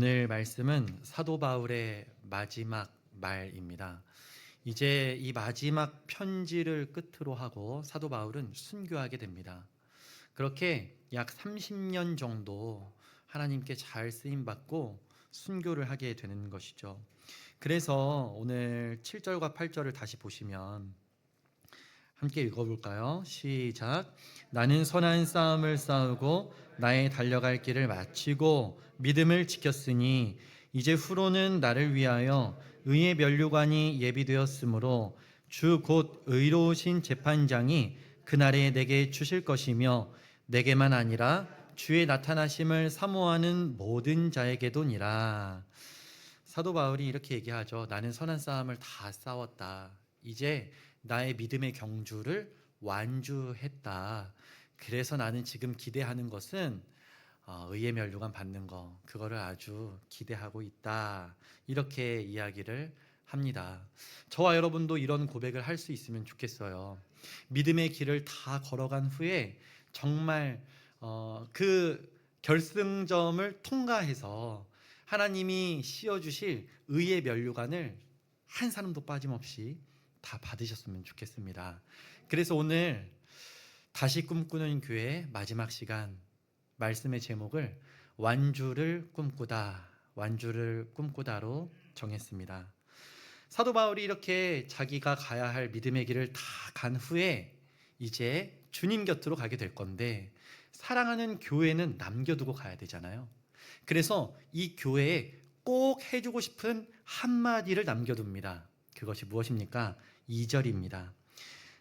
오늘 말씀은 사도 바울의 마지막 말입니다. 이제 이 마지막 편지를 끝으로 하고 사도 바울은 순교하게 됩니다. 그렇게 약 30년 정도 하나님께 잘 쓰임 받고 순교를 하게 되는 것이죠. 그래서 오늘 7절과 8절을 다시 보시면 함께 읽어볼까요? 시작. 나는 선한 싸움을 싸우고 나의 달려갈 길을 마치고 믿음을 지켰으니 이제 후로는 나를 위하여 의의 면류관이 예비되었으므로 주 곧 의로우신 재판장이 그날에 내게 주실 것이며 내게만 아니라 주의 나타나심을 사모하는 모든 자에게도니라. 사도 바울이 이렇게 얘기하죠. 나는 선한 싸움을 다 싸웠다. 이제 나의 믿음의 경주를 완주했다. 그래서 나는 지금 기대하는 것은 의의 면류관 받는 거, 그거를 아주 기대하고 있다. 이렇게 이야기를 합니다. 저와 여러분도 이런 고백을 할 수 있으면 좋겠어요. 믿음의 길을 다 걸어간 후에 정말 그 결승점을 통과해서 하나님이 씌워주실 의의 면류관을 한 사람도 빠짐없이 다 받으셨으면 좋겠습니다. 그래서 오늘 다시 꿈꾸는 교회 마지막 시간 말씀의 제목을 완주를 꿈꾸다로 정했습니다. 사도 바울이 이렇게 자기가 가야 할 믿음의 길을 다 간 후에 이제 주님 곁으로 가게 될 건데, 사랑하는 교회는 남겨두고 가야 되잖아요. 그래서 이 교회에 꼭 해주고 싶은 한마디를 남겨둡니다. 그것이 무엇입니까? 2절입니다.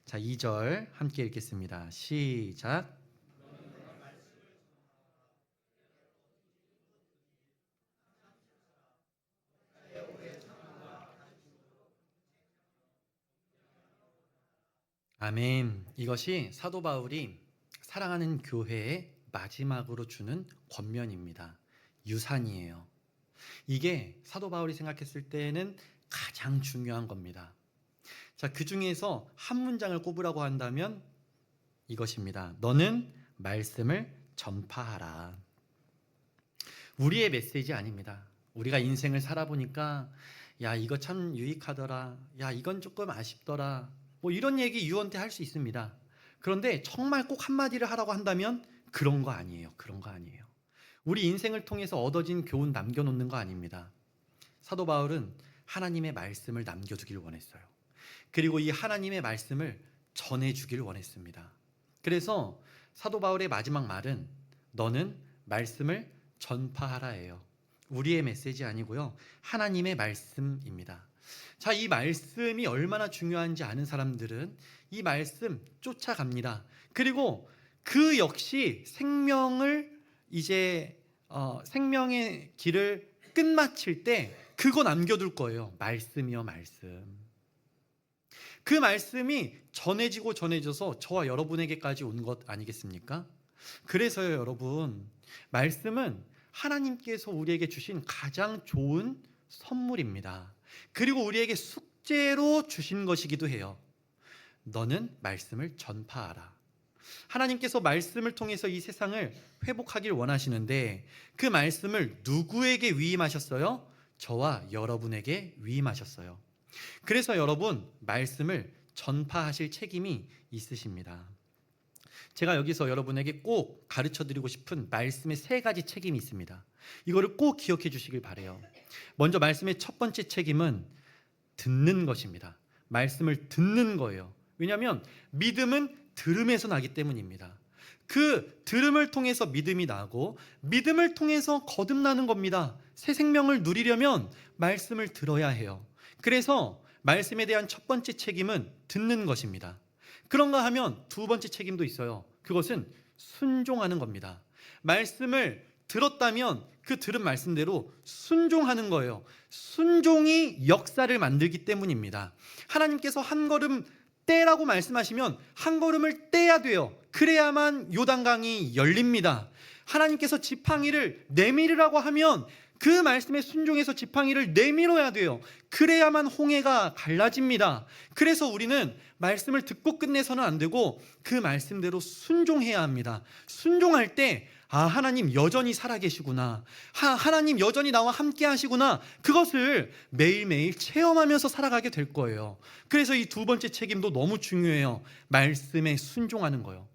자, 2절 함께 읽겠습니다. 시작. 아멘. 이것이 사도 바울이 사랑하는 교회에 마지막으로 주는 권면입니다. 유산이에요. 이게 사도 바울이 생각했을 때는 가장 중요한 겁니다. 자, 그 중에서 한 문장을 꼽으라고 한다면 이것입니다. 너는 말씀을 전파하라. 우리의 메시지 아닙니다. 우리가 인생을 살아보니까 야, 이거 참 유익하더라. 야, 이건 조금 아쉽더라. 뭐 이런 얘기 유언때 할 수 있습니다. 그런데 정말 꼭 한마디를 하라고 한다면 그런 거 아니에요. 그런 거 아니에요. 우리 인생을 통해서 얻어진 교훈 남겨놓는 거 아닙니다. 사도 바울은 하나님의 말씀을 남겨두길 원했어요. 그리고 이 하나님의 말씀을 전해주길 원했습니다. 그래서 사도 바울의 마지막 말은 너는 말씀을 전파하라예요. 우리의 메시지 아니고요. 하나님의 말씀입니다. 자, 이 말씀이 얼마나 중요한지 아는 사람들은 이 말씀 쫓아갑니다. 그리고 그 역시 생명을 생명의 길을 끝마칠 때 그거 남겨둘 거예요. 말씀이요, 말씀. 그 말씀이 전해져서 저와 여러분에게까지 온 것 아니겠습니까? 그래서요, 여러분, 말씀은 하나님께서 우리에게 주신 가장 좋은 선물입니다. 그리고 우리에게 숙제로 주신 것이기도 해요. 너는 말씀을 전파하라. 하나님께서 말씀을 통해서 이 세상을 회복하길 원하시는데 그 말씀을 누구에게 위임하셨어요? 저와 여러분에게 위임하셨어요. 그래서 여러분, 말씀을 전파하실 책임이 있으십니다. 제가 여기서 여러분에게 꼭 가르쳐드리고 싶은 말씀의 3가지 책임이 있습니다. 이거를 꼭 기억해 주시길 바라요. 먼저 말씀의 첫 번째 책임은 듣는 것입니다. 말씀을 듣는 거예요. 왜냐하면 믿음은 들음에서 나기 때문입니다. 그 들음을 통해서 믿음이 나고 믿음을 통해서 거듭나는 겁니다. 새 생명을 누리려면 말씀을 들어야 해요. 그래서 말씀에 대한 첫 번째 책임은 듣는 것입니다. 그런가 하면 두 번째 책임도 있어요. 그것은 순종하는 겁니다. 말씀을 들었다면 그 들은 말씀대로 순종하는 거예요. 순종이 역사를 만들기 때문입니다. 하나님께서 한 걸음 떼라고 말씀하시면 한 걸음을 떼야 돼요. 그래야만 요단강이 열립니다. 하나님께서 지팡이를 내밀으라고 하면 그 말씀에 순종해서 지팡이를 내밀어야 돼요. 그래야만 홍해가 갈라집니다. 그래서 우리는 말씀을 듣고 끝내서는 안 되고 그 말씀대로 순종해야 합니다. 순종할 때 하나님 여전히 살아계시구나. 하나님 여전히 나와 함께 하시구나. 그것을 매일매일 체험하면서 살아가게 될 거예요. 그래서 이 두 번째 책임도 너무 중요해요. 말씀에 순종하는 거요.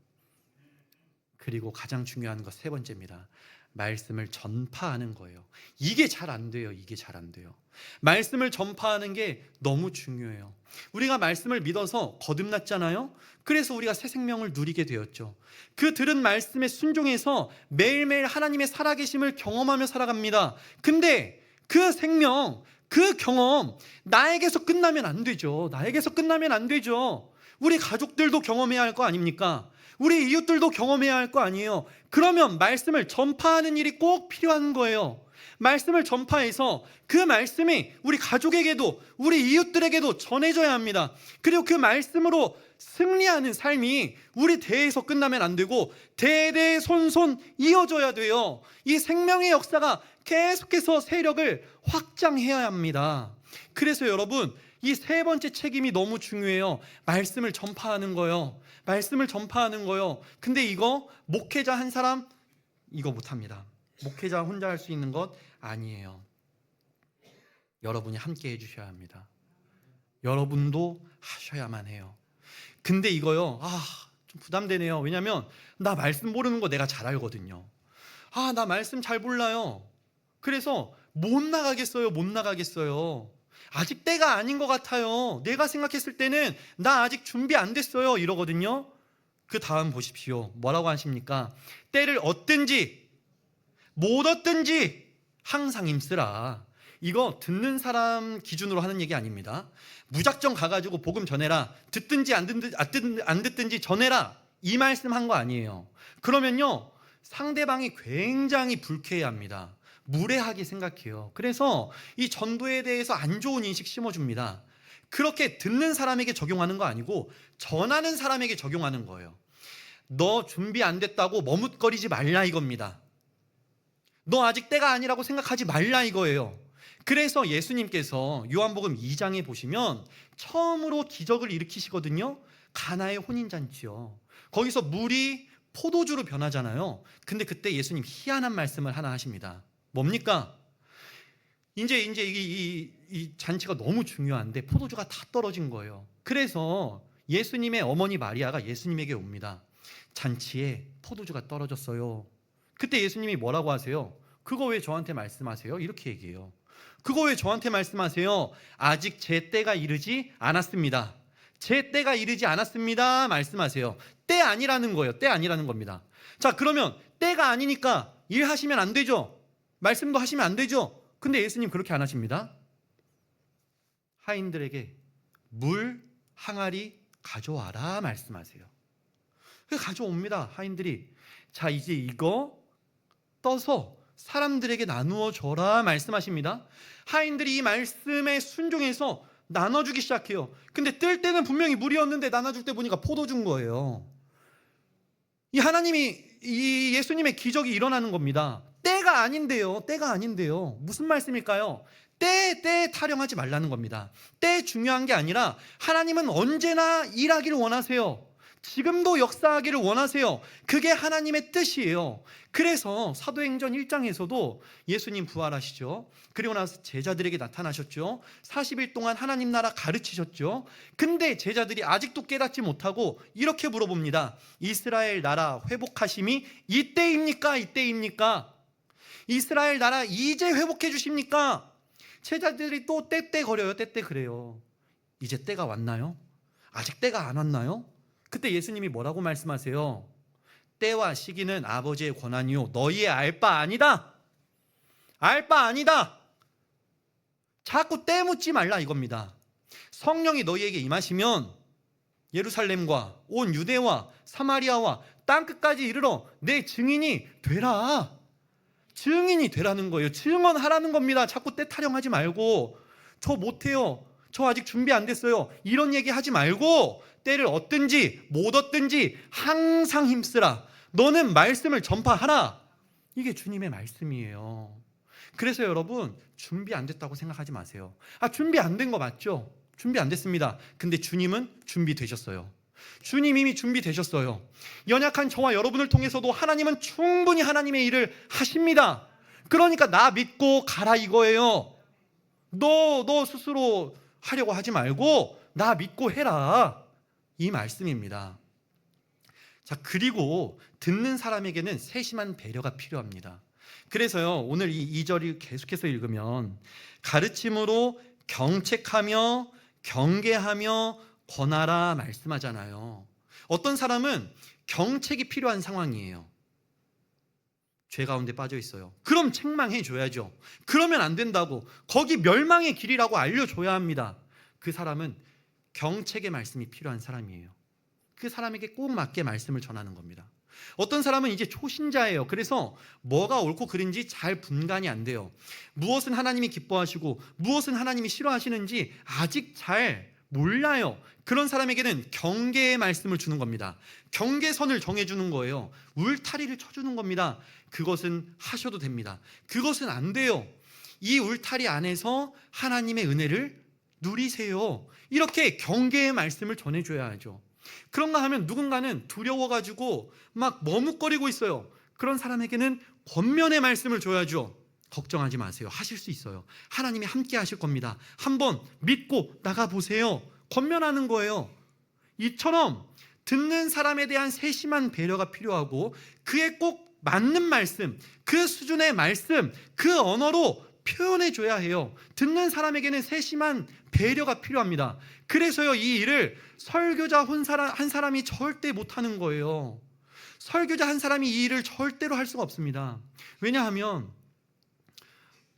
그리고 가장 중요한 것 세 번째입니다. 말씀을 전파하는 거예요. 이게 잘 안 돼요. 이게 잘 안 돼요. 말씀을 전파하는 게 너무 중요해요. 우리가 말씀을 믿어서 거듭났잖아요. 그래서 우리가 새 생명을 누리게 되었죠. 그 들은 말씀에 순종해서 매일매일 하나님의 살아계심을 경험하며 살아갑니다. 근데 그 생명, 그 경험 나에게서 끝나면 안 되죠. 나에게서 끝나면 안 되죠. 우리 가족들도 경험해야 할 거 아닙니까? 우리 이웃들도 경험해야 할 거 아니에요. 그러면 말씀을 전파하는 일이 꼭 필요한 거예요. 말씀을 전파해서 그 말씀이 우리 가족에게도 우리 이웃들에게도 전해져야 합니다. 그리고 그 말씀으로 승리하는 삶이 우리 대에서 끝나면 안 되고 대대손손 이어져야 돼요. 이 생명의 역사가 계속해서 세력을 확장해야 합니다. 그래서 여러분, 이 세 번째 책임이 너무 중요해요. 말씀을 전파하는 거요. 말씀을 전파하는 거요. 근데 이거 목회자 한 사람 이거 못합니다. 목회자 혼자 할 수 있는 것 아니에요. 여러분이 함께 해주셔야 합니다. 여러분도 하셔야만 해요. 근데 이거요, 좀 부담되네요. 왜냐면 나 말씀 모르는 거 내가 잘 알거든요. 나 말씀 잘 몰라요. 그래서 못 나가겠어요. 못 나가겠어요. 아직 때가 아닌 것 같아요. 내가 생각했을 때는 나 아직 준비 안 됐어요. 이러거든요. 그 다음 보십시오. 뭐라고 하십니까? 때를 얻든지 못 얻든지 항상 힘쓰라. 이거 듣는 사람 기준으로 하는 얘기 아닙니다. 무작정 가가지고 복음 전해라. 듣든지 안 듣든지 전해라. 이 말씀 한 거 아니에요. 그러면요, 상대방이 굉장히 불쾌해합니다. 무례하게 생각해요. 그래서 이 전도에 대해서 안 좋은 인식 심어줍니다. 그렇게 듣는 사람에게 적용하는 거 아니고 전하는 사람에게 적용하는 거예요. 너 준비 안 됐다고 머뭇거리지 말라 이겁니다. 너 아직 때가 아니라고 생각하지 말라 이거예요. 그래서 예수님께서 요한복음 2장에 보시면 처음으로 기적을 일으키시거든요. 가나의 혼인잔치요. 거기서 물이 포도주로 변하잖아요. 근데 그때 예수님 희한한 말씀을 하나 하십니다. 뭡니까? 이제 이 잔치가 너무 중요한데 포도주가 다 떨어진 거예요. 그래서 예수님의 어머니 마리아가 예수님에게 옵니다. 잔치에 포도주가 떨어졌어요. 그때 예수님이 뭐라고 하세요? 그거 왜 저한테 말씀하세요? 이렇게 얘기해요. 그거 왜 저한테 말씀하세요? 아직 제 때가 이르지 않았습니다. 제 때가 이르지 않았습니다. 말씀하세요. 때 아니라는 거예요. 때 아니라는 겁니다. 자, 그러면 때가 아니니까 일하시면 안 되죠. 말씀도 하시면 안 되죠. 근데 예수님 그렇게 안 하십니다. 하인들에게 물 항아리 가져와라 말씀하세요. 그래서 가져옵니다. 하인들이. 자, 이제 이거 떠서 사람들에게 나누어 줘라 말씀하십니다. 하인들이 이 말씀에 순종해서 나눠주기 시작해요. 근데 뜰 때는 분명히 물이었는데 나눠줄 때 보니까 포도주인 거예요. 이 하나님이 이 예수님의 기적이 일어나는 겁니다. 때가 아닌데요. 때가 아닌데요. 무슨 말씀일까요? 때에 타령하지 말라는 겁니다. 때 중요한 게 아니라 하나님은 언제나 일하기를 원하세요. 지금도 역사하기를 원하세요. 그게 하나님의 뜻이에요. 그래서 사도행전 1장에서도 예수님 부활하시죠. 그리고 나서 제자들에게 나타나셨죠. 40일 동안 하나님 나라 가르치셨죠. 근데 제자들이 아직도 깨닫지 못하고 이렇게 물어봅니다. 이스라엘 나라 회복하심이 이때입니까? 이때입니까? 이스라엘 나라 이제 회복해 주십니까? 제자들이 또 떼떼거려요. 떼떼그래요. 이제 때가 왔나요? 아직 때가 안 왔나요? 그때 예수님이 뭐라고 말씀하세요? 때와 시기는 아버지의 권한이요 너희의 알 바 아니다. 알 바 아니다. 자꾸 때 묻지 말라 이겁니다. 성령이 너희에게 임하시면 예루살렘과 온 유대와 사마리아와 땅끝까지 이르러 내 증인이 되라. 증인이 되라는 거예요. 증언하라는 겁니다. 자꾸 때 타령하지 말고 저 못해요. 저 아직 준비 안 됐어요. 이런 얘기 하지 말고 때를 얻든지 못 얻든지 항상 힘쓰라. 너는 말씀을 전파하라. 이게 주님의 말씀이에요. 그래서 여러분 준비 안 됐다고 생각하지 마세요. 준비 안 된 거 맞죠? 준비 안 됐습니다. 근데 주님은 준비되셨어요. 주님 이미 준비되셨어요. 연약한 저와 여러분을 통해서도 하나님은 충분히 하나님의 일을 하십니다. 그러니까 나 믿고 가라 이거예요. 너 스스로 하려고 하지 말고 나 믿고 해라, 이 말씀입니다. 자, 그리고 듣는 사람에게는 세심한 배려가 필요합니다. 그래서요, 오늘 이 2절을 계속해서 읽으면 가르침으로 경책하며 경계하며 권하라 말씀하잖아요. 어떤 사람은 경책이 필요한 상황이에요. 죄 가운데 빠져 있어요. 그럼 책망해 줘야죠. 그러면 안 된다고, 거기 멸망의 길이라고 알려줘야 합니다. 그 사람은 경책의 말씀이 필요한 사람이에요. 그 사람에게 꼭 맞게 말씀을 전하는 겁니다. 어떤 사람은 이제 초신자예요. 그래서 뭐가 옳고 그른지 잘 분간이 안 돼요. 무엇은 하나님이 기뻐하시고 무엇은 하나님이 싫어하시는지 아직 잘 몰라요. 그런 사람에게는 경계의 말씀을 주는 겁니다. 경계선을 정해주는 거예요. 울타리를 쳐주는 겁니다. 그것은 하셔도 됩니다. 그것은 안 돼요. 이 울타리 안에서 하나님의 은혜를 누리세요. 이렇게 경계의 말씀을 전해줘야 하죠. 그런가 하면 누군가는 두려워가지고 막 머뭇거리고 있어요. 그런 사람에게는 권면의 말씀을 줘야죠. 걱정하지 마세요. 하실 수 있어요. 하나님이 함께 하실 겁니다. 한번 믿고 나가보세요. 권면하는 거예요. 이처럼 듣는 사람에 대한 세심한 배려가 필요하고 그에 꼭 맞는 말씀, 그 수준의 말씀, 그 언어로 표현해줘야 해요. 듣는 사람에게는 세심한 배려가 필요합니다. 그래서요, 이 일을 설교자 한 사람이 절대 못하는 거예요. 설교자 한 사람이 이 일을 절대로 할 수가 없습니다. 왜냐하면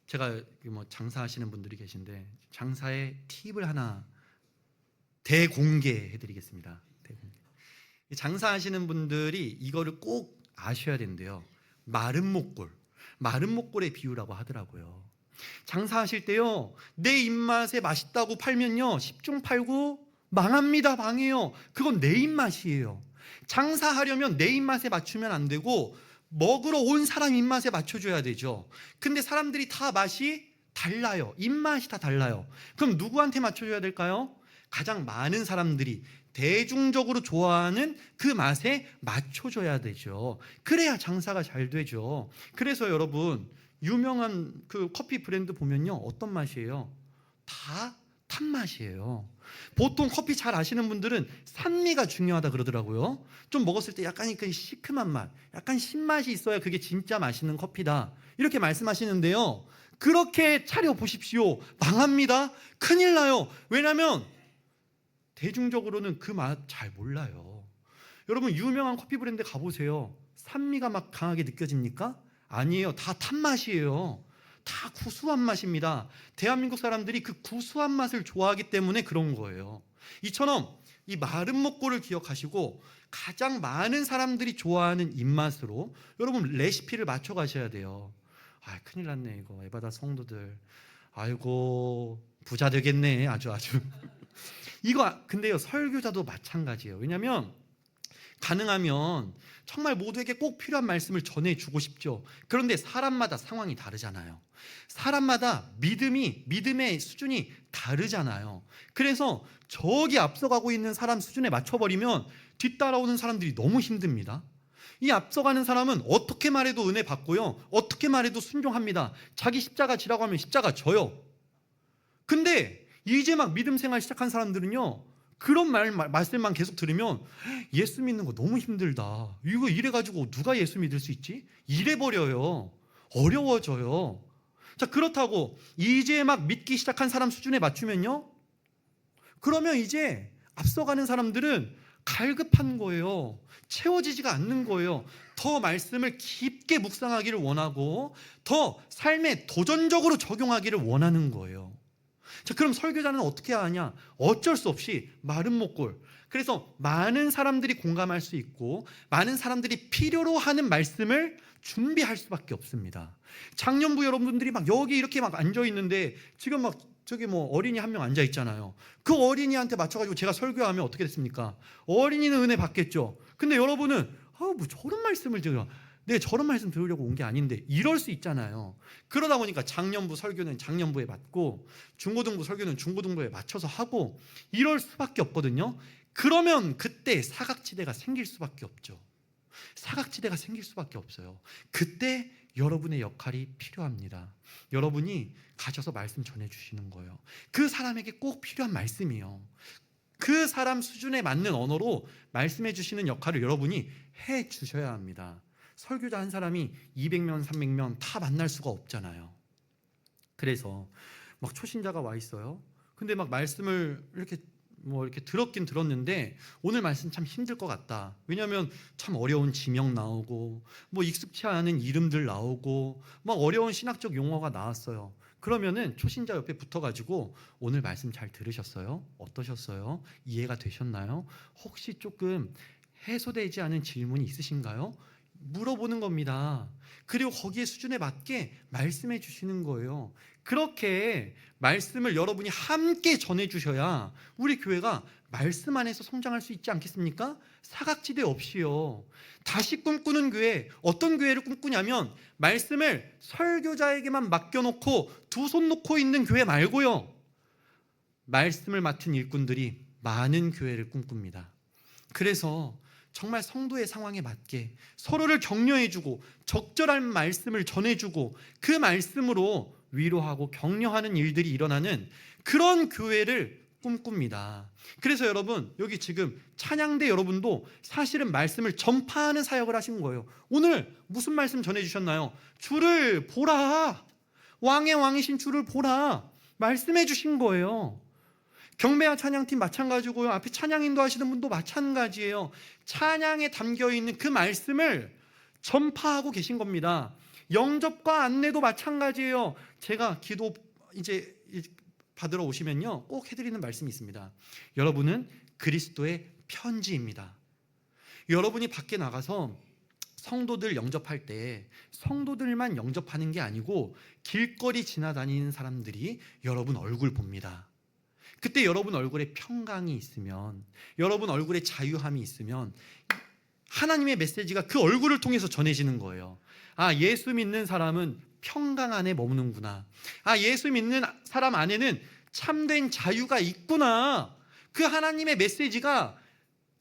제가 장사하시는 분들이 계신데 장사의 팁을 하나 대공개해드리겠습니다. 장사하시는 분들이 이거를 꼭 아셔야 된대요. 마른 목골의 비유라고 하더라고요. 장사하실 때요, 내 입맛에 맛있다고 팔면요 10중 팔구 망합니다. 망해요. 그건 내 입맛이에요. 장사하려면 내 입맛에 맞추면 안 되고 먹으러 온 사람 입맛에 맞춰줘야 되죠. 근데 사람들이 다 맛이 달라요. 입맛이 다 달라요. 그럼 누구한테 맞춰줘야 될까요? 가장 많은 사람들이 대중적으로 좋아하는 그 맛에 맞춰줘야 되죠. 그래야 장사가 잘 되죠. 그래서 여러분, 유명한 그 커피 브랜드 보면요, 어떤 맛이에요? 다 탄맛이에요. 보통 커피 잘 아시는 분들은 산미가 중요하다 그러더라고요. 좀 먹었을 때 약간 그 시큼한 맛, 약간 신맛이 있어야 그게 진짜 맛있는 커피다, 이렇게 말씀하시는데요, 그렇게 차려보십시오. 망합니다. 큰일 나요. 왜냐하면 대중적으로는 그 맛 잘 몰라요. 여러분, 유명한 커피 브랜드 가보세요. 산미가 막 강하게 느껴집니까? 아니에요. 다 탄맛이에요. 다 구수한 맛입니다. 대한민국 사람들이 그 구수한 맛을 좋아하기 때문에 그런 거예요. 이처럼 이 마른 목골을 기억하시고 가장 많은 사람들이 좋아하는 입맛으로 여러분 레시피를 맞춰 가셔야 돼요. 아, 큰일 났네 이거. 에바다 성도들, 아이고 부자 되겠네. 아주 이거. 근데요, 설교자도 마찬가지예요. 왜냐하면 가능하면 정말 모두에게 꼭 필요한 말씀을 전해주고 싶죠. 그런데 사람마다 상황이 다르잖아요. 사람마다 믿음의 수준이 다르잖아요. 그래서 저기 앞서가고 있는 사람 수준에 맞춰버리면 뒤따라오는 사람들이 너무 힘듭니다. 이 앞서가는 사람은 어떻게 말해도 은혜 받고요, 어떻게 말해도 순종합니다. 자기 십자가 지라고 하면 십자가 져요. 근데 이제 막 믿음 생활 시작한 사람들은요, 그런 말씀만 계속 들으면 예수 믿는 거 너무 힘들다, 이거 이래가지고 누가 예수 믿을 수 있지? 이래버려요. 어려워져요. 자, 그렇다고 이제 막 믿기 시작한 사람 수준에 맞추면요, 그러면 이제 앞서가는 사람들은 갈급한 거예요. 채워지지가 않는 거예요. 더 말씀을 깊게 묵상하기를 원하고 더 삶에 도전적으로 적용하기를 원하는 거예요. 자, 그럼 설교자는 어떻게 하냐? 어쩔 수 없이 마른 목골. 그래서 많은 사람들이 공감할 수 있고 많은 사람들이 필요로 하는 말씀을 준비할 수밖에 없습니다. 장년부 여러분들이 막 여기 이렇게 막 앉아 있는데 지금 막 저기 어린이 한 명 앉아 있잖아요. 그 어린이한테 맞춰가지고 제가 설교하면 어떻게 됐습니까? 어린이는 은혜 받겠죠. 근데 여러분은 뭐 저런 말씀을 제가 내가 저런 말씀 들으려고 온 게 아닌데, 이럴 수 있잖아요. 그러다 보니까 장년부 설교는 장년부에 맞고 중고등부 설교는 중고등부에 맞춰서 하고 이럴 수밖에 없거든요. 그러면 그때 사각지대가 생길 수밖에 없죠. 사각지대가 생길 수밖에 없어요. 그때 여러분의 역할이 필요합니다. 여러분이 가셔서 말씀 전해주시는 거예요. 그 사람에게 꼭 필요한 말씀이에요. 그 사람 수준에 맞는 언어로 말씀해 주시는 역할을 여러분이 해 주셔야 합니다. 설교자 한 사람이 200명, 300명 다 만날 수가 없잖아요. 그래서 막 초신자가 와 있어요. 근데 막 말씀을 이렇게 들었긴 들었는데 오늘 말씀 참 힘들 것 같다. 왜냐하면 참 어려운 지명 나오고 익숙치 않은 이름들 나오고 막 어려운 신학적 용어가 나왔어요. 그러면은 초신자 옆에 붙어가지고 오늘 말씀 잘 들으셨어요? 어떠셨어요? 이해가 되셨나요? 혹시 조금 해소되지 않은 질문이 있으신가요? 물어보는 겁니다. 그리고 거기에 수준에 맞게 말씀해 주시는 거예요. 그렇게 말씀을 여러분이 함께 전해 주셔야 우리 교회가 말씀 안에서 성장할 수 있지 않겠습니까? 사각지대 없이요. 다시 꿈꾸는 교회, 어떤 교회를 꿈꾸냐면 말씀을 설교자에게만 맡겨놓고 두 손 놓고 있는 교회 말고요, 말씀을 맡은 일꾼들이 많은 교회를 꿈꿉니다. 그래서 정말 성도의 상황에 맞게 서로를 격려해주고 적절한 말씀을 전해주고 그 말씀으로 위로하고 격려하는 일들이 일어나는 그런 교회를 꿈꿉니다. 그래서 여러분, 여기 지금 찬양대 여러분도 사실은 말씀을 전파하는 사역을 하신 거예요. 오늘 무슨 말씀 전해주셨나요? 주를 보라, 왕의 왕이신 주를 보라 말씀해 주신 거예요. 경배와 찬양팀 마찬가지고요, 앞에 찬양 인도하시는 분도 마찬가지예요. 찬양에 담겨있는 그 말씀을 전파하고 계신 겁니다. 영접과 안내도 마찬가지예요. 제가 기도 이제 받으러 오시면요 꼭 해드리는 말씀이 있습니다. 여러분은 그리스도의 편지입니다. 여러분이 밖에 나가서 성도들 영접할 때 성도들만 영접하는 게 아니고 길거리 지나다니는 사람들이 여러분 얼굴 봅니다. 그때 여러분 얼굴에 평강이 있으면, 여러분 얼굴에 자유함이 있으면 하나님의 메시지가 그 얼굴을 통해서 전해지는 거예요. 아, 예수 믿는 사람은 평강 안에 머무는구나. 아, 예수 믿는 사람 안에는 참된 자유가 있구나. 그 하나님의 메시지가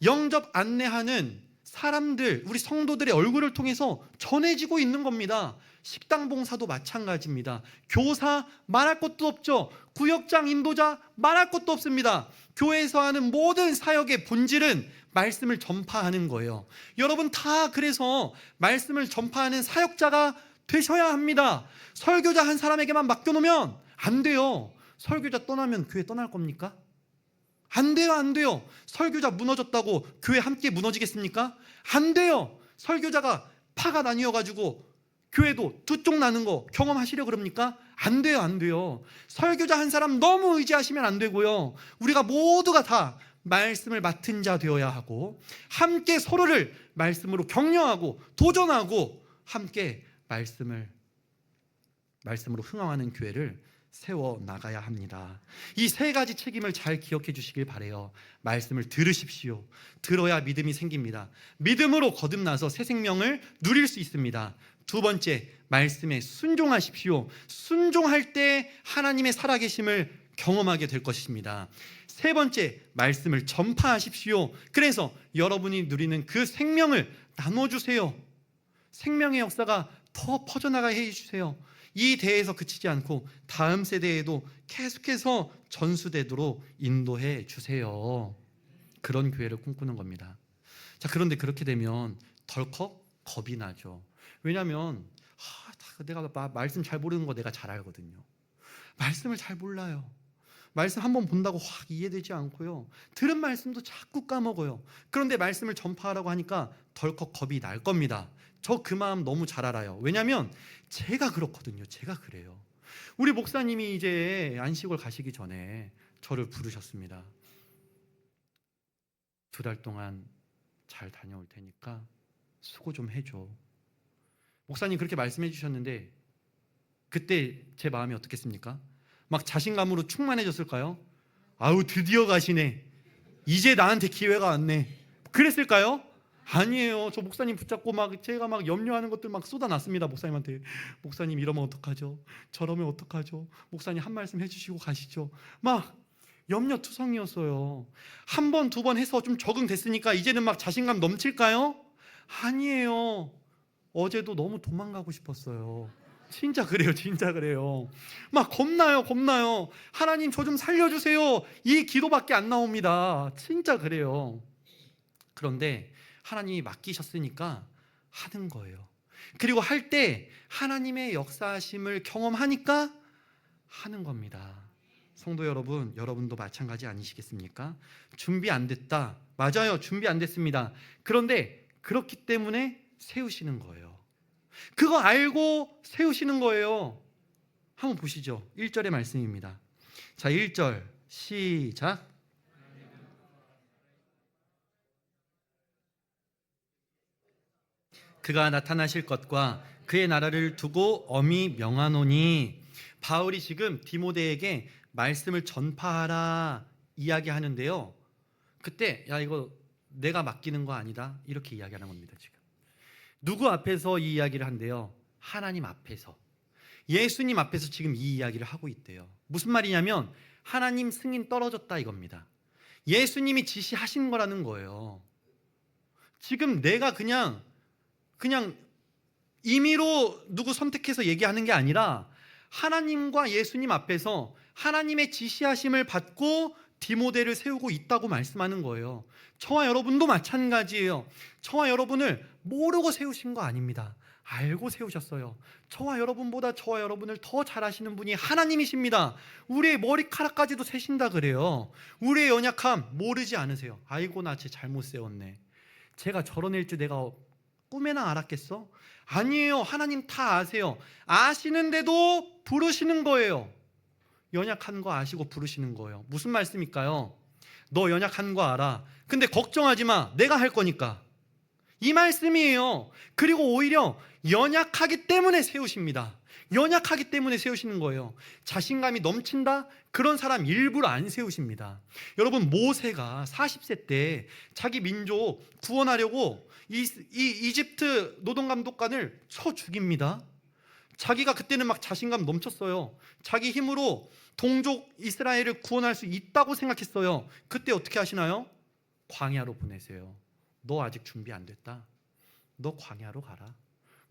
영접 안내하는 사람들, 우리 성도들의 얼굴을 통해서 전해지고 있는 겁니다. 식당 봉사도 마찬가지입니다. 교사 말할 것도 없죠. 구역장 인도자 말할 것도 없습니다. 교회에서 하는 모든 사역의 본질은 말씀을 전파하는 거예요. 여러분 다 그래서 말씀을 전파하는 사역자가 되셔야 합니다. 설교자 한 사람에게만 맡겨놓으면 안 돼요. 설교자 떠나면 교회 떠날 겁니까? 안 돼요, 안 돼요. 설교자 무너졌다고 교회 함께 무너지겠습니까? 안 돼요. 설교자가 파가 나뉘어가지고 교회도 두 쪽 나는 거 경험하시려 그럽니까? 안 돼요, 안 돼요. 설교자 한 사람 너무 의지하시면 안 되고요, 우리가 모두가 다 말씀을 맡은 자 되어야 하고 함께 서로를 말씀으로 격려하고 도전하고 함께 말씀으로 흥황하는 교회를 세워 나가야 합니다. 이 세 가지 책임을 잘 기억해 주시길 바래요. 말씀을 들으십시오. 들어야 믿음이 생깁니다. 믿음으로 거듭나서 새 생명을 누릴 수 있습니다. 두 번째, 말씀에 순종하십시오. 순종할 때 하나님의 살아계심을 경험하게 될 것입니다. 세 번째, 말씀을 전파하십시오. 그래서 여러분이 누리는 그 생명을 나눠주세요. 생명의 역사가 더 퍼져나가게 해주세요. 이 대에서 그치지 않고 다음 세대에도 계속해서 전수되도록 인도해 주세요. 그런 교회를 꿈꾸는 겁니다. 자, 그런데 그렇게 되면 덜컥 겁이 나죠. 왜냐하면 내가 말씀 잘 모르는 거 내가 잘 알거든요. 말씀을 잘 몰라요. 말씀 한번 본다고 확 이해되지 않고요, 들은 말씀도 자꾸 까먹어요. 그런데 말씀을 전파하라고 하니까 덜컥 겁이 날 겁니다. 저 그 마음 너무 잘 알아요. 왜냐하면 제가 그렇거든요. 제가 그래요. 우리 목사님이 이제 안식을 가시기 전에 저를 부르셨습니다. 2달 동안 잘 다녀올 테니까 수고 좀 해줘. 목사님 그렇게 말씀해 주셨는데 그때 제 마음이 어떻겠습니까? 막 자신감으로 충만해졌을까요? 아우, 드디어 가시네. 이제 나한테 기회가 왔네. 그랬을까요? 아니에요. 저 목사님 붙잡고 제가 염려하는 것들 쏟아놨습니다. 목사님한테. 목사님 이러면 어떡하죠? 저러면 어떡하죠? 목사님 한 말씀 해주시고 가시죠. 염려투성이었어요. 한 번, 두 번 해서 좀 적응됐으니까 이제는 막 자신감 넘칠까요? 아니에요. 어제도 너무 도망가고 싶었어요. 진짜 그래요, 진짜 그래요. 막 겁나요. 하나님 저 좀 살려주세요. 이 기도밖에 안 나옵니다. 진짜 그래요. 그런데 하나님이 맡기셨으니까 하는 거예요. 그리고 할 때 하나님의 역사하심을 경험하니까 하는 겁니다. 성도 여러분, 여러분도 마찬가지 아니시겠습니까? 준비 안 됐다. 맞아요, 준비 안 됐습니다. 그런데 그렇기 때문에 세우시는 거예요. 그거 알고 세우시는 거예요. 한번 보시죠. 1절의 말씀입니다. 자, 1절 시작. 그가 나타나실 것과 그의 나라를 두고 엄히 명하노니. 바울이 지금 디모데에게 말씀을 전파하라 이야기하는데요. 그때 야 이거 내가 맡기는 거 아니다 이렇게 이야기하는 겁니다. 지금 누구 앞에서 이 이야기를 한대요? 하나님 앞에서, 예수님 앞에서 지금 이 이야기를 하고 있대요. 무슨 말이냐면 하나님 승인 떨어졌다 이겁니다. 예수님이 지시하신 거라는 거예요. 지금 내가 그냥 임의로 누구 선택해서 얘기하는 게 아니라 하나님과 예수님 앞에서 하나님의 지시하심을 받고 디모데를 세우고 있다고 말씀하는 거예요. 저와 여러분도 마찬가지예요. 저와 여러분을 모르고 세우신 거 아닙니다. 알고 세우셨어요. 저와 여러분보다 저와 여러분을 더 잘 아시는 분이 하나님이십니다. 우리의 머리카락까지도 세신다 그래요. 우리의 연약함 모르지 않으세요? 아이고 나 쟤 잘못 세웠네. 제가 저런 애일 줄 내가 꿈에나 알았겠어? 아니에요. 하나님 다 아세요. 아시는데도 부르시는 거예요. 연약한 거 아시고 부르시는 거예요. 무슨 말씀일까요? 너 연약한 거 알아. 근데 걱정하지 마. 내가 할 거니까. 이 말씀이에요. 그리고 오히려 연약하기 때문에 세우십니다. 연약하기 때문에 세우시는 거예요. 자신감이 넘친다? 그런 사람 일부러 안 세우십니다. 여러분, 모세가 40세 때 자기 민족 구원하려고 이집트 노동감독관을 쳐 죽입니다. 자기가 그때는 막 자신감 넘쳤어요. 자기 힘으로 동족 이스라엘을 구원할 수 있다고 생각했어요. 그때 어떻게 하시나요? 광야로 보내세요. 너 아직 준비 안 됐다. 너 광야로 가라.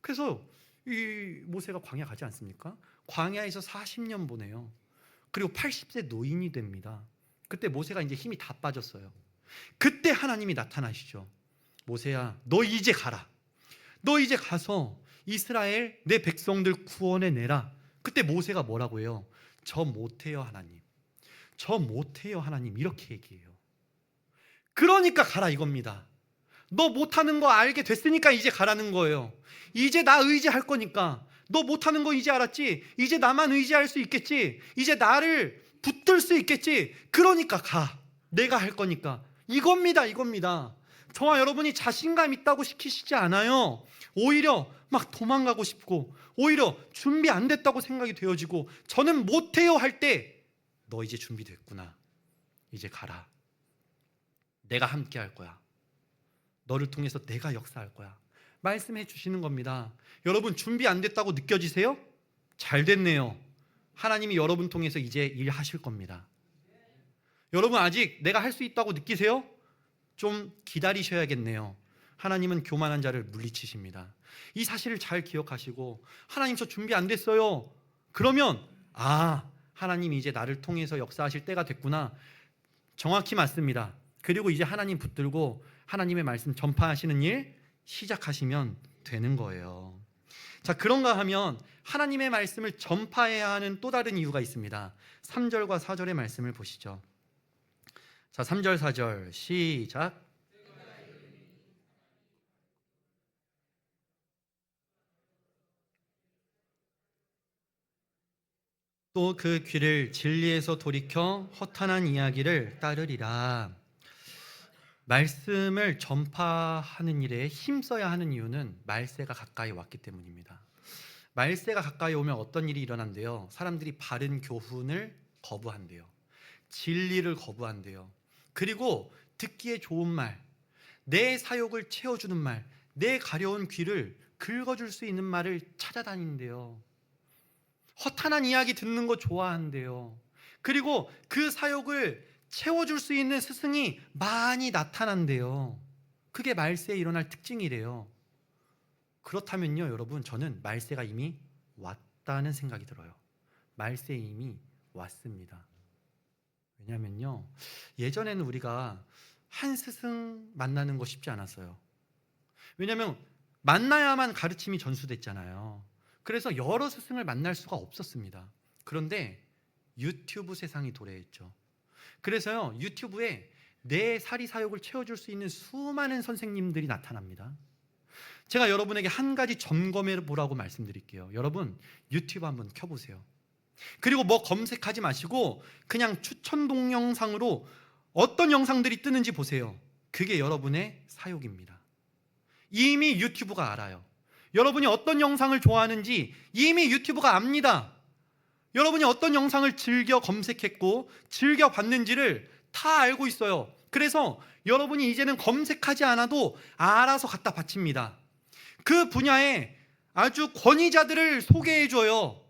그래서 이 모세가 광야 가지 않습니까? 광야에서 40년 보내요. 그리고 80세 노인이 됩니다. 그때 모세가 이제 힘이 다 빠졌어요. 그때 하나님이 나타나시죠. 모세야, 너 이제 가라. 너 이제 가서 이스라엘 내 백성들 구원해 내라. 그때 모세가 뭐라고 해요? 저 못해요 하나님. 저 못해요 하나님. 이렇게 얘기해요. 그러니까 가라 이겁니다. 너 못하는 거 알게 됐으니까 이제 가라는 거예요. 이제 나 의지할 거니까. 너 못하는 거 이제 알았지? 이제 나만 의지할 수 있겠지? 이제 나를 붙들 수 있겠지? 그러니까 가. 내가 할 거니까. 이겁니다. 저와 여러분이 자신감 있다고 시키시지 않아요. 오히려 막 도망가고 싶고, 오히려 준비 안 됐다고 생각이 되어지고, 저는 못해요 할 때 너 이제 준비됐구나. 이제 가라. 내가 함께 할 거야. 너를 통해서 내가 역사할 거야. 말씀해 주시는 겁니다. 여러분, 준비 안 됐다고 느껴지세요? 잘 됐네요. 하나님이 여러분 통해서 이제 일하실 겁니다. 여러분, 아직 내가 할 수 있다고 느끼세요? 좀 기다리셔야겠네요. 하나님은 교만한 자를 물리치십니다. 이 사실을 잘 기억하시고, 하나님 저 준비 안 됐어요. 그러면 하나님이 이제 나를 통해서 역사하실 때가 됐구나. 정확히 맞습니다. 그리고 이제 하나님 붙들고 하나님의 말씀 전파하시는 일 시작하시면 되는 거예요. 자, 그런가 하면 하나님의 말씀을 전파해야 하는 또 다른 이유가 있습니다. 3절과 4절의 말씀을 보시죠. 자, 3절 4절 시작. 또 그 귀를 진리에서 돌이켜 허탄한 이야기를 따르리라. 말씀을 전파하는 일에 힘써야 하는 이유는 말세가 가까이 왔기 때문입니다. 말세가 가까이 오면 어떤 일이 일어난대요? 사람들이 바른 교훈을 거부한대요. 진리를 거부한대요. 그리고 듣기에 좋은 말, 내 사욕을 채워주는 말, 내 가려운 귀를 긁어줄 수 있는 말을 찾아다닌대요. 허탄한 이야기 듣는 거 좋아한대요. 그리고 그 사역을 채워줄 수 있는 스승이 많이 나타난대요. 그게 말세에 일어날 특징이래요. 그렇다면요, 여러분, 저는 말세가 이미 왔다는 생각이 들어요. 말세에 이미 왔습니다. 왜냐면요, 예전에는 우리가 한 스승 만나는 거 쉽지 않았어요. 왜냐면 만나야만 가르침이 전수됐잖아요. 그래서 여러 스승을 만날 수가 없었습니다. 그런데 유튜브 세상이 도래했죠. 그래서요, 유튜브에 내 사리 사욕을 채워줄 수 있는 수많은 선생님들이 나타납니다. 제가 여러분에게 한 가지 점검해 보라고 말씀드릴게요. 여러분, 유튜브 한번 켜보세요. 그리고 뭐 검색하지 마시고 그냥 추천 동영상으로 어떤 영상들이 뜨는지 보세요. 그게 여러분의 사욕입니다. 이미 유튜브가 알아요. 여러분이 어떤 영상을 좋아하는지 이미 유튜브가 압니다. 여러분이 어떤 영상을 즐겨 검색했고 즐겨 봤는지를 다 알고 있어요. 그래서 여러분이 이제는 검색하지 않아도 알아서 갖다 바칩니다. 그 분야에 아주 권위자들을 소개해줘요.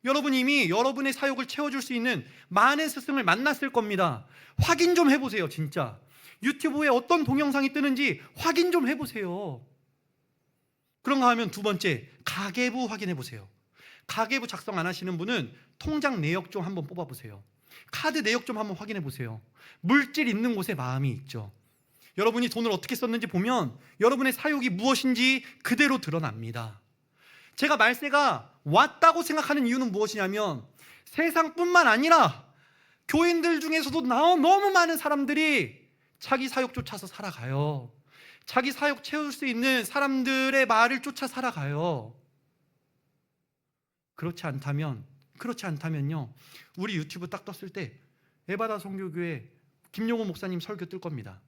여러분이 이미 여러분의 사역을 채워줄 수 있는 많은 스승을 만났을 겁니다. 확인 좀 해보세요. 진짜 유튜브에 어떤 동영상이 뜨는지 확인 좀 해보세요. 그런가 하면 두 번째, 가계부 확인해 보세요. 가계부 작성 안 하시는 분은 통장 내역 좀 한번 뽑아보세요. 카드 내역 좀 한번 확인해 보세요. 물질 있는 곳에 마음이 있죠. 여러분이 돈을 어떻게 썼는지 보면 여러분의 사욕이 무엇인지 그대로 드러납니다. 제가 말세가 왔다고 생각하는 이유는 무엇이냐면 세상뿐만 아니라 교인들 중에서도 너무 많은 사람들이 자기 사욕 쫓아서 살아가요. 자기 사욕 채울 수 있는 사람들의 말을 쫓아 살아가요. 그렇지 않다면요, 우리 유튜브 딱 떴을 때 에바다 선교교회 김용호 목사님 설교 뜰 겁니다.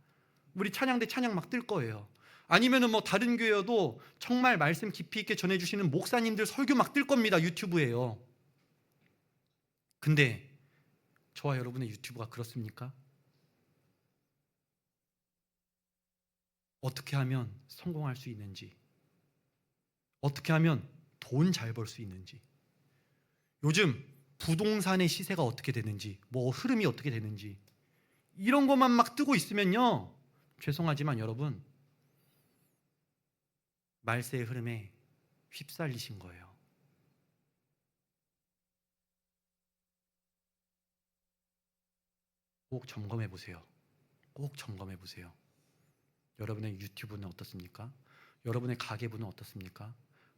우리 찬양대 찬양 막 뜰 거예요. 아니면은 뭐 다른 교회여도 정말 말씀 깊이 있게 전해주시는 목사님들 설교 막 뜰 겁니다. 유튜브에요. 근데 저와 여러분의 유튜브가 그렇습니까? 어떻게 하면 성공할 수 있는지, 어떻게 하면 돈 잘 벌 수 있는지, 요즘 부동산의 시세가 어떻게 되는지, 뭐 흐름이 어떻게 되는지, 이런 것만 막 뜨고 있으면요, 죄송하지만 여러분, 말세의 흐름에 휩쓸리신 거예요. 꼭 점검해 보세요. 꼭 점검해 보세요. 여러분의 유튜브는 어떻습니까? 여러분의 가계부는 어떻습니까?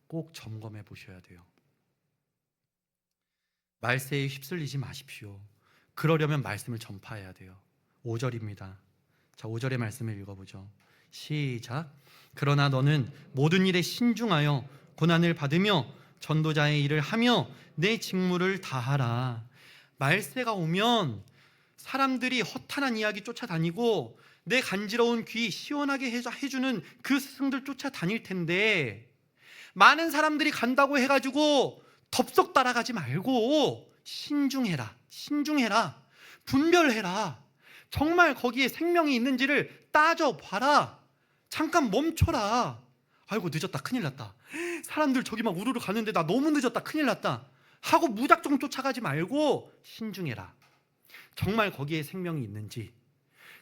꼭 점검해 보셔야 돼요. 말세에 휩쓸리지 마십시오. 그러려면 말씀을 전파해야 돼요. 5절입니다. 자, 5절의 말씀을 읽어보죠. 시작. 그러나 너는 모든 일에 신중하여 고난을 받으며 전도자의 일을 하며 내 직무를 다하라. 말세가 오면 사람들이 허탄한 이야기 쫓아다니고 내 간지러운 귀 시원하게 해주는 그 스승들 쫓아다닐 텐데, 많은 사람들이 간다고 해가지고 덥석 따라가지 말고 신중해라, 분별해라. 정말 거기에 생명이 있는지를 따져봐라. 잠깐 멈춰라. 아이고 늦었다, 큰일 났다. 사람들 저기 막 우르르 가는데 나 너무 늦었다, 큰일 났다 하고 무작정 쫓아가지 말고 신중해라. 정말 거기에 생명이 있는지,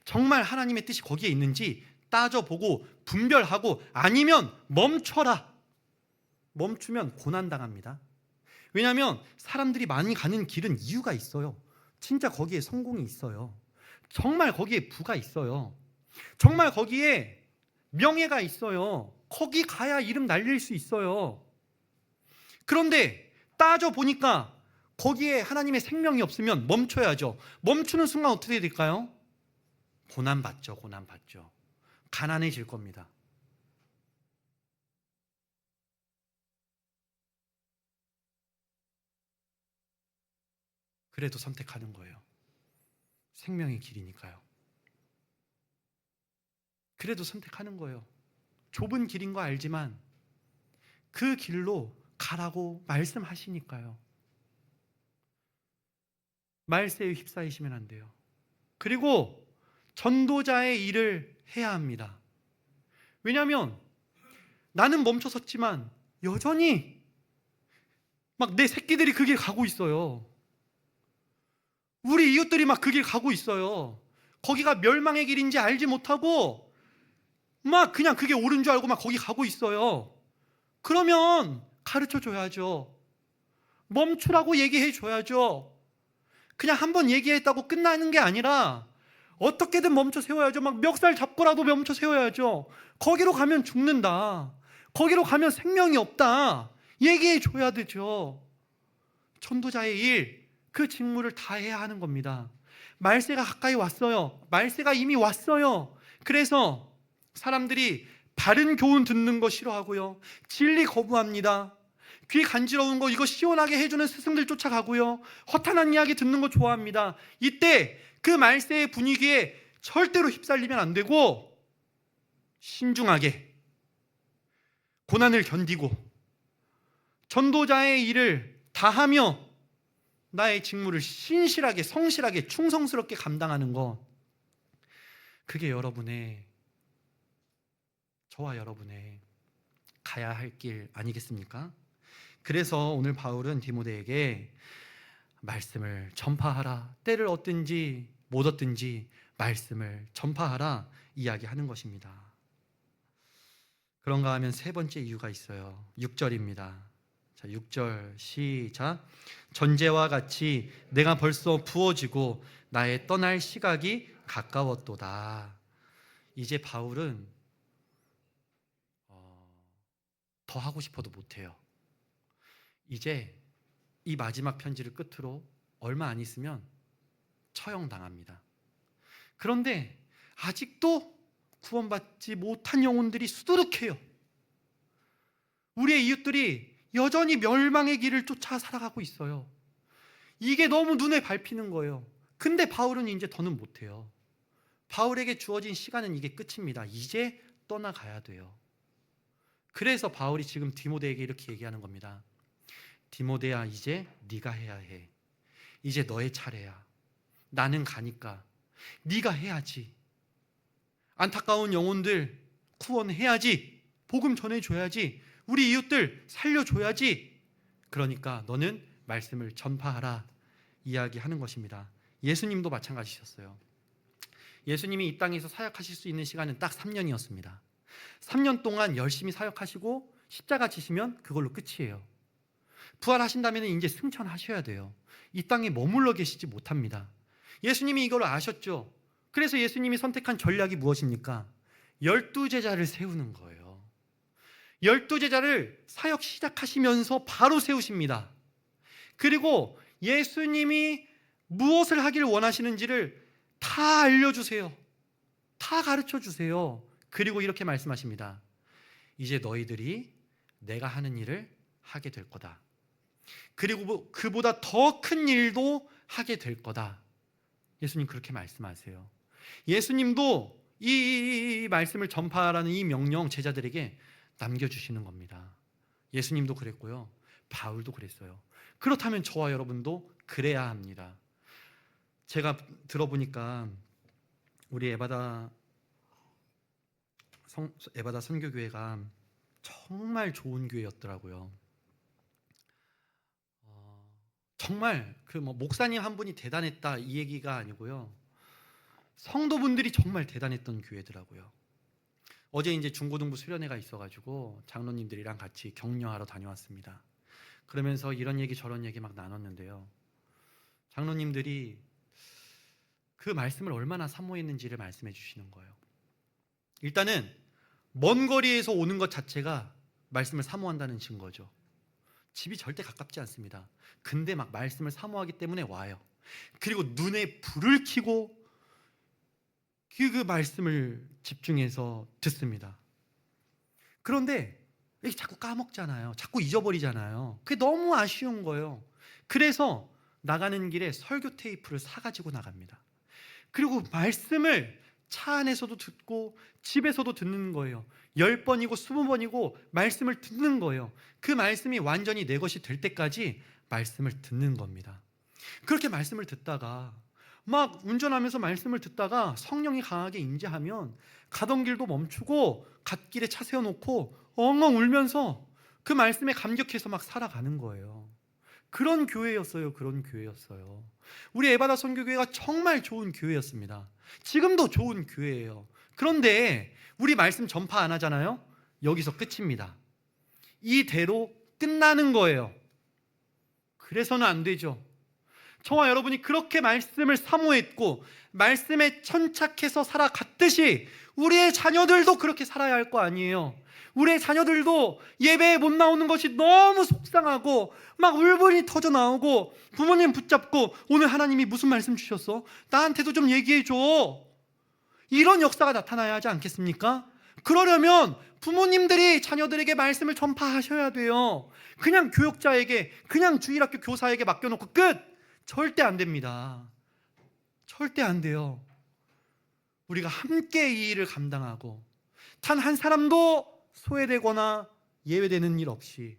정말 하나님의 뜻이 거기에 있는지 따져보고 분별하고, 아니면 멈춰라. 멈추면 고난당합니다. 왜냐하면 사람들이 많이 가는 길은 이유가 있어요. 진짜 거기에 성공이 있어요. 정말 거기에 부가 있어요. 정말 거기에 명예가 있어요. 거기 가야 이름 날릴 수 있어요. 그런데 따져보니까 거기에 하나님의 생명이 없으면 멈춰야죠. 멈추는 순간 어떻게 될까요? 고난받죠. 가난해질 겁니다. 그래도 선택하는 거예요. 생명의 길이니까요. 그래도 선택하는 거예요. 좁은 길인 거 알지만 그 길로 가라고 말씀하시니까요. 말세에 휩싸이시면 안 돼요. 그리고 전도자의 일을 해야 합니다. 왜냐하면 나는 멈춰섰지만 여전히 막 내 새끼들이 그 길 가고 있어요. 우리 이웃들이 막 그 길 가고 있어요. 거기가 멸망의 길인지 알지 못하고 막 그냥 그게 옳은 줄 알고 막 거기 가고 있어요. 그러면 가르쳐 줘야죠. 멈추라고 얘기해 줘야죠. 그냥 한번 얘기했다고 끝나는 게 아니라 어떻게든 멈춰 세워야죠. 막 멱살 잡고라도 멈춰 세워야죠. 거기로 가면 죽는다. 거기로 가면 생명이 없다. 얘기해 줘야 되죠. 전도자의 일, 그 직무를 다 해야 하는 겁니다. 말세가 가까이 왔어요. 말세가 이미 왔어요. 그래서 사람들이 바른 교훈 듣는 거 싫어하고요. 진리 거부합니다. 귀 간지러운 거 이거 시원하게 해주는 스승들 쫓아가고요. 허탄한 이야기 듣는 거 좋아합니다. 이때 그 말세의 분위기에 절대로 휩쓸리면 안 되고 신중하게 고난을 견디고 전도자의 일을 다하며 나의 직무를 신실하게 성실하게 충성스럽게 감당하는 것, 그게 저와 여러분의 가야 할 길 아니겠습니까? 그래서 오늘 바울은 디모데에게 말씀을 전파하라. 때를 얻든지 못 얻든지 말씀을 전파하라 이야기하는 것입니다. 그런가 하면 세 번째 이유가 있어요. 6절입니다. 자, 6절 시작. 전제와 같이 내가 벌써 부어지고 나의 떠날 시각이 가까웠도다. 이제 바울은 더 하고 싶어도 못해요. 이제 이 마지막 편지를 끝으로 얼마 안 있으면 처형당합니다. 그런데 아직도 구원받지 못한 영혼들이 수두룩해요. 우리의 이웃들이 여전히 멸망의 길을 쫓아 살아가고 있어요. 이게 너무 눈에 밟히는 거예요. 근데 바울은 이제 더는 못해요. 바울에게 주어진 시간은 이게 끝입니다. 이제 떠나가야 돼요. 그래서 바울이 지금 디모데에게 이렇게 얘기하는 겁니다. 디모데야, 이제 네가 해야 해. 이제 너의 차례야. 나는 가니까 네가 해야지. 안타까운 영혼들 구원해야지. 복음 전해줘야지. 우리 이웃들 살려줘야지. 그러니까 너는 말씀을 전파하라 이야기하는 것입니다. 예수님도 마찬가지셨어요. 예수님이 이 땅에서 사역하실 수 있는 시간은 딱 3년이었습니다. 3년 동안 열심히 사역하시고 십자가 지시면 그걸로 끝이에요. 부활하신다면 이제 승천하셔야 돼요. 이 땅에 머물러 계시지 못합니다. 예수님이 이걸 아셨죠. 그래서 예수님이 선택한 전략이 무엇입니까? 12제자를 세우는 거예요. 12제자를 사역 시작하시면서 바로 세우십니다. 그리고 예수님이 무엇을 하기를 원하시는지를 다 알려주세요. 다 가르쳐주세요. 그리고 이렇게 말씀하십니다. 이제 너희들이 내가 하는 일을 하게 될 거다. 그리고 그보다 더 큰 일도 하게 될 거다. 예수님 그렇게 말씀하세요. 예수님도 이 말씀을 전파하라는 이 명령 제자들에게 남겨주시는 겁니다. 예수님도 그랬고요. 바울도 그랬어요. 그렇다면 저와 여러분도 그래야 합니다. 제가 들어보니까 우리 에바다 선교교회가 정말 좋은 교회였더라고요. 정말 목사님 한 분이 대단했다 이 얘기가 아니고요. 성도분들이 정말 대단했던 교회더라고요. 어제 이제 중고등부 수련회가 있어가지고 장로님들이랑 같이 격려하러 다녀왔습니다. 그러면서 이런 얘기 저런 얘기 막 나눴는데요. 장로님들이 그 말씀을 얼마나 사모했는지를 말씀해 주시는 거예요. 일단은 먼 거리에서 오는 것 자체가 말씀을 사모한다는 증거죠. 집이 절대 가깝지 않습니다. 근데 막 말씀을 사모하기 때문에 와요. 그리고 눈에 불을 켜고 그 말씀을 집중해서 듣습니다. 그런데 이게 자꾸 까먹잖아요. 자꾸 잊어버리잖아요. 그게 너무 아쉬운 거예요. 그래서 나가는 길에 설교 테이프를 사가지고 나갑니다. 그리고 말씀을 차 안에서도 듣고 집에서도 듣는 거예요. 10번이고 20번이고 말씀을 듣는 거예요. 그 말씀이 완전히 내 것이 될 때까지 말씀을 듣는 겁니다. 그렇게 말씀을 듣다가 막 운전하면서 말씀을 듣다가 성령이 강하게 임재하면 가던 길도 멈추고 갓길에 차 세워놓고 엉엉 울면서 그 말씀에 감격해서 막 살아가는 거예요. 그런 교회였어요. 그런 교회였어요. 우리 에바다 선교교회가 정말 좋은 교회였습니다. 지금도 좋은 교회예요. 그런데 우리 말씀 전파 안 하잖아요. 여기서 끝입니다. 이대로 끝나는 거예요. 그래서는 안 되죠. 저와 여러분이 그렇게 말씀을 사모했고 말씀에 천착해서 살아갔듯이 우리의 자녀들도 그렇게 살아야 할 거 아니에요. 우리의 자녀들도 예배에 못 나오는 것이 너무 속상하고 막 울분이 터져 나오고 부모님 붙잡고 오늘 하나님이 무슨 말씀 주셨어? 나한테도 좀 얘기해 줘. 이런 역사가 나타나야 하지 않겠습니까? 그러려면 부모님들이 자녀들에게 말씀을 전파하셔야 돼요. 그냥 교역자에게, 그냥 주일학교 교사에게 맡겨놓고 끝! 절대 안 됩니다. 절대 안 돼요. 우리가 함께 이 일을 감당하고 단 한 사람도 소외되거나 예외되는 일 없이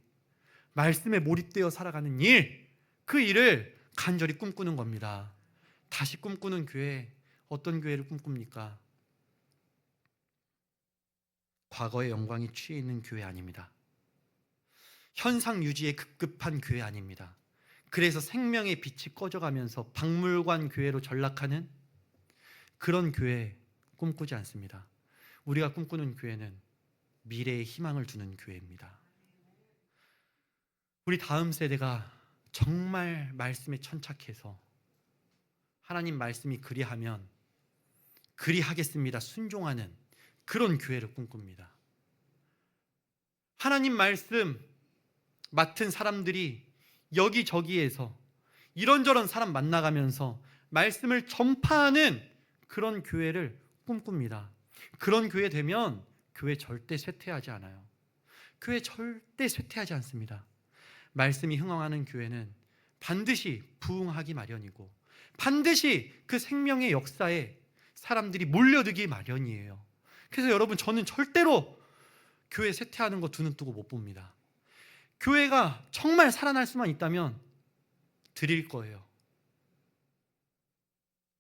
말씀에 몰입되어 살아가는 일, 그 일을 간절히 꿈꾸는 겁니다. 다시 꿈꾸는 교회, 어떤 교회를 꿈꿉니까? 과거의 영광이 취해 있는 교회 아닙니다. 현상 유지에 급급한 교회 아닙니다. 그래서 생명의 빛이 꺼져가면서 박물관 교회로 전락하는 그런 교회 꿈꾸지 않습니다. 우리가 꿈꾸는 교회는 미래의 희망을 두는 교회입니다. 우리 다음 세대가 정말 말씀에 천착해서 하나님 말씀이 그리하면 그리하겠습니다 순종하는 그런 교회를 꿈꿉니다. 하나님 말씀 맡은 사람들이 여기저기에서 이런저런 사람 만나가면서 말씀을 전파하는 그런 교회를 꿈꿉니다. 그런 교회 되면 교회 절대 쇠퇴하지 않아요. 교회 절대 쇠퇴하지 않습니다. 말씀이 흥황하는 교회는 반드시 부흥하기 마련이고 반드시 그 생명의 역사에 사람들이 몰려들기 마련이에요. 그래서 여러분, 저는 절대로 교회 쇠퇴하는 거 두 눈 뜨고 못 봅니다. 교회가 정말 살아날 수만 있다면 드릴 거예요.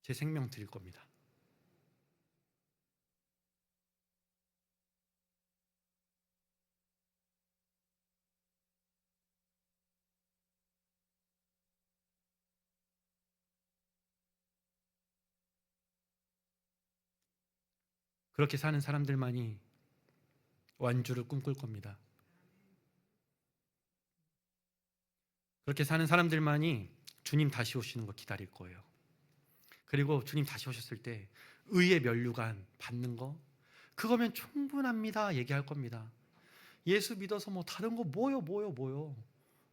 제 생명 드릴 겁니다. 그렇게 사는 사람들만이 완주를 꿈꿀 겁니다. 그렇게 사는 사람들만이 주님 다시 오시는 거 기다릴 거예요. 그리고 주님 다시 오셨을 때 의의 면류관 받는 거, 그거면 충분합니다 얘기할 겁니다. 예수 믿어서 뭐 다른 거 뭐요.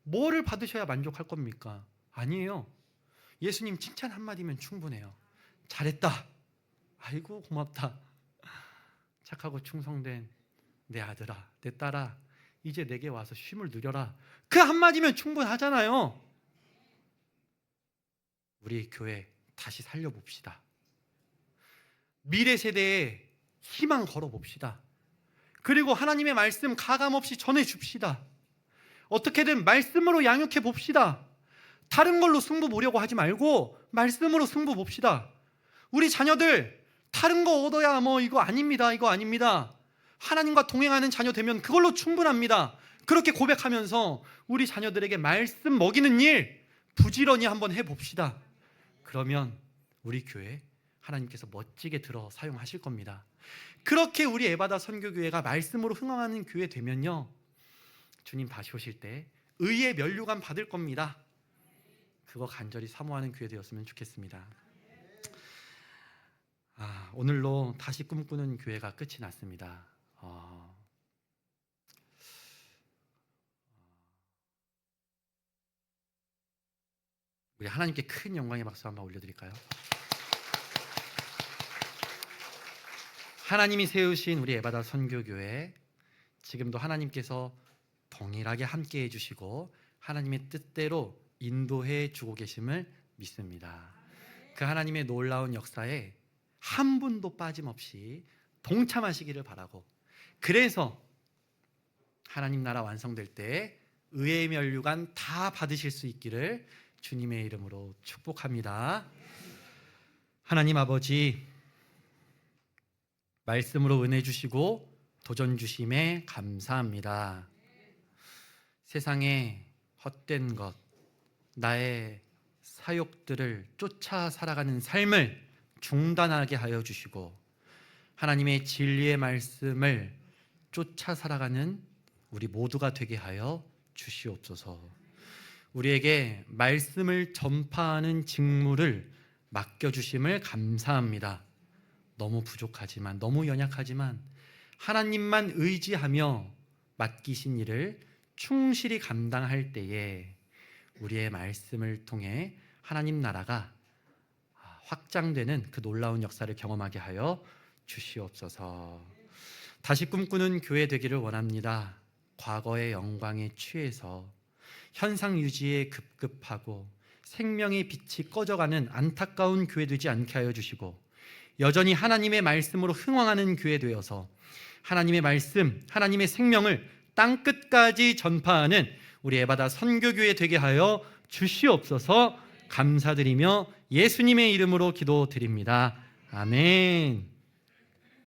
뭐를 받으셔야 만족할 겁니까? 아니에요. 예수님 칭찬 한마디면 충분해요. 잘했다. 아이고 고맙다. 착하고 충성된 내 아들아, 내 딸아, 이제 내게 와서 쉼을 누려라. 그 한마디면 충분하잖아요. 우리 교회 다시 살려봅시다. 미래 세대에 희망 걸어봅시다. 그리고 하나님의 말씀 가감없이 전해줍시다. 어떻게든 말씀으로 양육해 봅시다. 다른 걸로 승부 보려고 하지 말고 말씀으로 승부 봅시다. 우리 자녀들 다른 거 얻어야 뭐 이거 아닙니다. 하나님과 동행하는 자녀 되면 그걸로 충분합니다. 그렇게 고백하면서 우리 자녀들에게 말씀 먹이는 일 부지런히 한번 해봅시다. 그러면 우리 교회 하나님께서 멋지게 들어 사용하실 겁니다. 그렇게 우리 에바다 선교교회가 말씀으로 흥황하는 교회 되면요, 주님 다시 오실 때 의의 면류관 받을 겁니다. 그거 간절히 사모하는 교회 되었으면 좋겠습니다. 오늘로 다시 꿈꾸는 교회가 끝이 났습니다. 우리 하나님께 큰 영광의 박수 한번 올려드릴까요? 하나님이 세우신 우리 에바다 선교교회, 지금도 하나님께서 동일하게 함께 해주시고 하나님의 뜻대로 인도해 주고 계심을 믿습니다. 그 하나님의 놀라운 역사에 한 분도 빠짐없이 동참하시기를 바라고, 그래서 하나님 나라 완성될 때 의의 면류관 다 받으실 수 있기를 주님의 이름으로 축복합니다. 하나님 아버지, 말씀으로 은혜 주시고 도전 주심에 감사합니다. 세상에 헛된 것, 나의 사욕들을 쫓아 살아가는 삶을 중단하게 하여 주시고 하나님의 진리의 말씀을 쫓아 살아가는 우리 모두가 되게 하여 주시옵소서. 우리에게 말씀을 전파하는 직무를 맡겨주심을 감사합니다. 너무 부족하지만, 너무 연약하지만 하나님만 의지하며 맡기신 일을 충실히 감당할 때에 우리의 말씀을 통해 하나님 나라가 확장되는 그 놀라운 역사를 경험하게 하여 주시옵소서. 다시 꿈꾸는 교회 되기를 원합니다. 과거의 영광에 취해서 현상 유지에 급급하고 생명의 빛이 꺼져가는 안타까운 교회 되지 않게 하여 주시고 여전히 하나님의 말씀으로 흥왕하는 교회 되어서 하나님의 말씀, 하나님의 생명을 땅끝까지 전파하는 우리 에바다 선교교회 되게 하여 주시옵소서. 감사드리며 예수님의 이름으로 기도드립니다. 아멘.